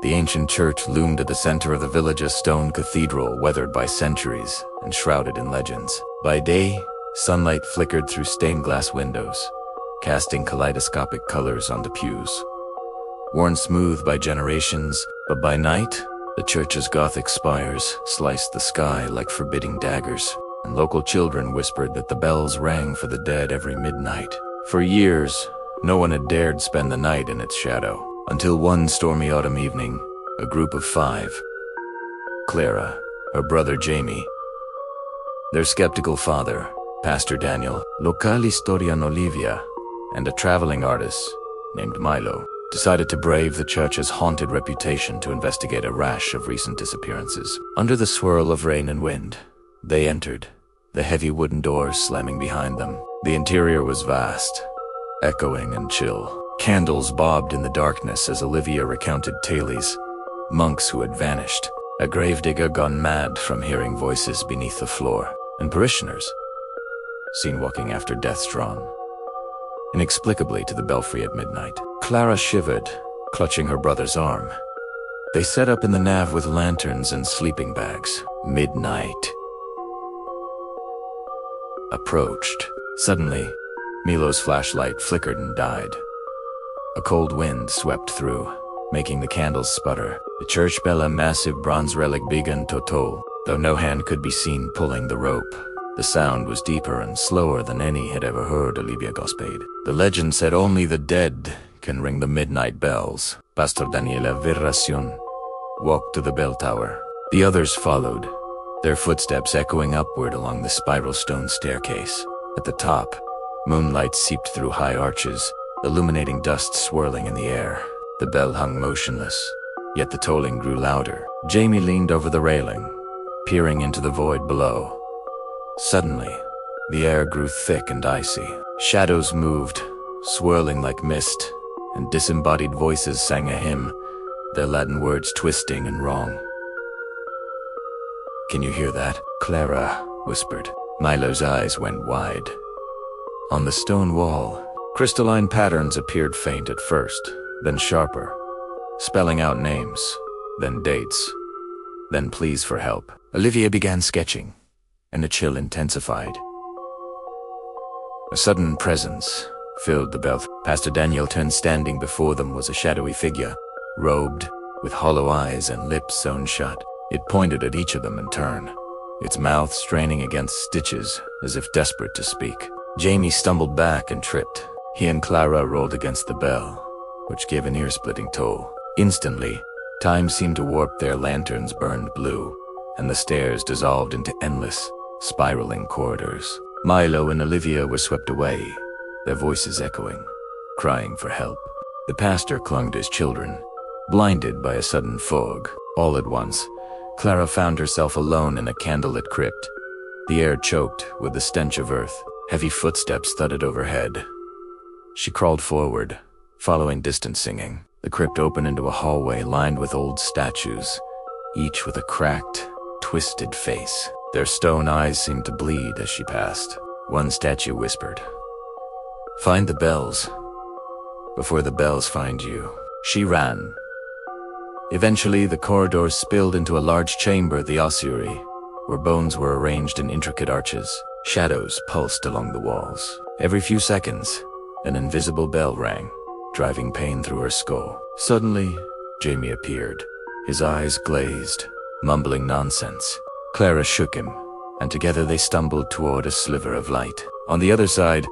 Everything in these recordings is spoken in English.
The ancient church loomed at the center of the village's stone cathedral, weathered by centuries and shrouded in legends. By day, sunlight flickered through stained glass windows, casting kaleidoscopic colors on the pews. Worn smooth by generations, but by night, the church's Gothic spires sliced the sky like forbidding daggers, and local children whispered that the bells rang for the dead every midnight. For years, no one had dared spend the night in its shadow, until one stormy autumn evening, a group of 5, Clara, her brother Jamie, their skeptical father, Pastor Daniel, local historian Olivia, and a traveling artist named Milo, decided to brave the church's haunted reputation to investigate a rash of recent disappearances. Under the swirl of rain and wind, they entered, the heavy wooden doors slamming behind them. The interior was vast, echoing and chill. Candles bobbed in the darkness as Olivia recounted tales, monks who had vanished, a gravedigger gone mad from hearing voices beneath the floor, and parishioners seen walking after death's drawn inexplicably to the belfry at midnight. Clara shivered, clutching her brother's arm. They set up in the nave with lanterns and sleeping bags. Midnight approached. Suddenly, Milo's flashlight flickered and died. A cold wind swept through, making the candles sputter. The church bell, a massive bronze relic, began to toll, though no hand could be seen pulling the rope. The sound was deeper and slower than any had ever heard, Olivia gossiped. The legend said only the dead can ring the midnight bells. Pastor Daniela Verracion walked to the bell tower. The others followed, their footsteps echoing upward along the spiral stone staircase. At the top, moonlight seeped through high arches, illuminating dust swirling in the air. The bell hung motionless, yet the tolling grew louder. Jamie leaned over the railing, peering into the void below. Suddenly, the air grew thick and icy. Shadows moved, swirling like mist, and disembodied voices sang a hymn, their Latin words twisting and wrong. "Can you hear that?" Clara whispered. Milo's eyes went wide. On the stone wall, crystalline patterns appeared, faint at first, then sharper, spelling out names, then dates, then pleas for help. Olivia began sketching, and the chill intensified. A sudden presence filled the bell. Pastor Daniel turned. Standing before them was a shadowy figure, robed, with hollow eyes and lips sewn shut. It pointed at each of them in turn, its mouth straining against stitches as if desperate to speak. Jamie stumbled back and tripped. He and Clara rolled against the bell, which gave an ear-splitting toll. Instantly, time seemed to warp. Their lanterns burned blue, and the stairs dissolved into endless, spiraling corridors. Milo and Olivia were swept away, their voices echoing, crying for help. The pastor clung to his children, blinded by a sudden fog. All at once, Clara found herself alone in a candlelit crypt. The air choked with the stench of earth. Heavy footsteps thudded overhead. She crawled forward, following distant singing. The crypt opened into a hallway lined with old statues, each with a cracked, twisted face. Their stone eyes seemed to bleed as she passed. One statue whispered, "Find the bells before the bells find you." She ran. Eventually, the corridors spilled into a large chamber, the ossuary, where bones were arranged in intricate arches. Shadows pulsed along the walls. Every few seconds, an invisible bell rang, driving pain through her skull. Suddenly, Jamie appeared, his eyes glazed, mumbling nonsense. Clara shook him, and together they stumbled toward a sliver of light. On the other side,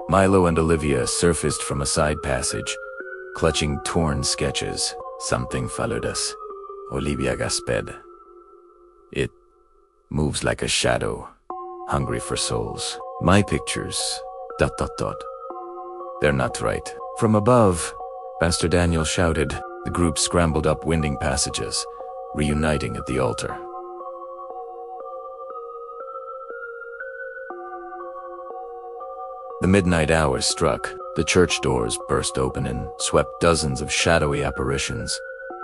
Milo and Olivia surfaced from a side passage, clutching torn sketches. "Something followed us," Olivia gasped. "It moves like a shadow, hungry for souls. My pictures, ... They're not right." From above, Pastor Daniel shouted. The group scrambled up winding passages, reuniting at the altar. The midnight hour struck. The church doors burst open and swept dozens of shadowy apparitions,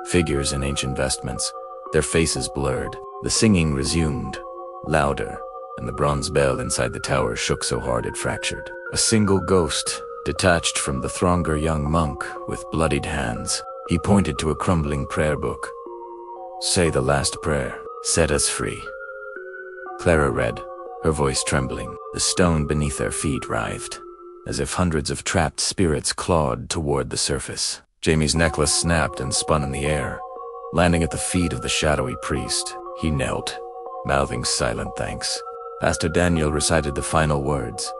figures in ancient vestments, their faces blurred. The singing resumed, louder, and the bronze bell inside the tower shook so hard it fractured. A single ghost detached from the throng, a young monk with bloodied hands, He pointed to a crumbling prayer book. "Say the last prayer. Set us free." Clara read, her voice trembling. The stone beneath their feet writhed, as if hundreds of trapped spirits clawed toward the surface. Jamie's necklace snapped and spun in the air, landing at the feet of the shadowy priest. He knelt, mouthing silent thanks. Pastor Daniel recited the final words,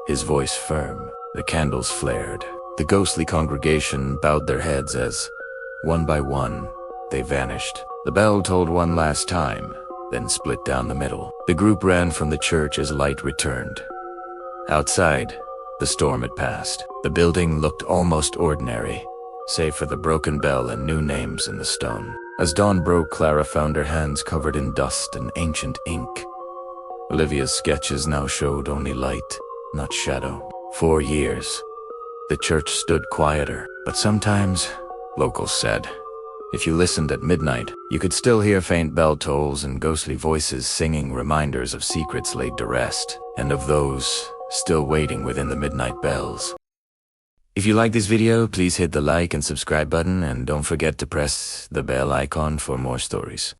his voice firm. The candles flared. The ghostly congregation bowed their heads as, one by one, they vanished. The bell tolled one last time, then split down the middle. The group ran from the church as light returned. Outside, the storm had passed. The building looked almost ordinary, save for the broken bell and new names in the stone. As dawn broke, Clara found her hands covered in dust and ancient ink. Olivia's sketches now showed only light, not shadow. 4 years. The church stood quieter, but sometimes, locals said, if you listened at midnight, you could still hear faint bell tolls and ghostly voices singing reminders of secrets laid to rest, and of those still waiting within the midnight bells. If you like this video, please hit the like and subscribe button, and don't forget to press the bell icon for more stories.